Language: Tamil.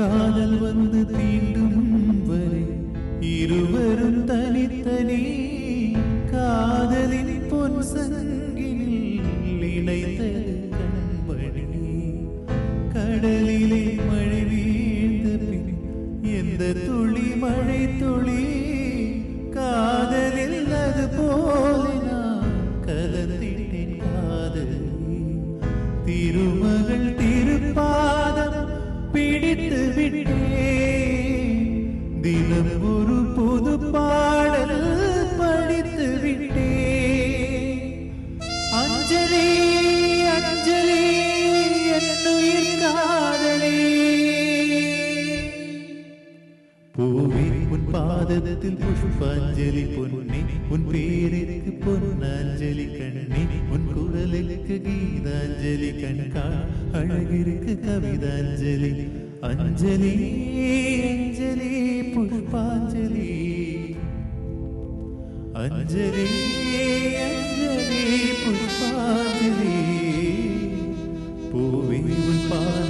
காதல் வந்து தீண்டும் வரை இருவரும் தனித்தனி காதலின் பொன் சங்கிலில் இணைத்தது கண்மணி. கடலிலே மழை வீழ்ந்த பின் எந்த துளி மழை துளி காதலில் அது போல நான் கலந்திட்டேன் காதலி. திருமகள் திருப்பாதம் பிடித்து விட்டேன், தினம் ஒரு புது பாடல் படித்து விட்டேன். அஞ்சலி அஞ்சலி என்னுயிர் காதலி. பூவே உன் பாதத்தில் புஷ்பாஞ்சலி பொன்னே, உன் பேருக்கு பொன்னாஞ்சலி கண்ணே, உன் குரலுக்கு கீதாஞ்சலி கண்கா அழகிற்கு கவிதாஞ்சலி. அஞ்சலி அஞ்சலி புஷ்பாஞ்சலி, அஞ்சலி அஞ்சலி புஷ்பாஞ்சலி. பூவே உன் பாத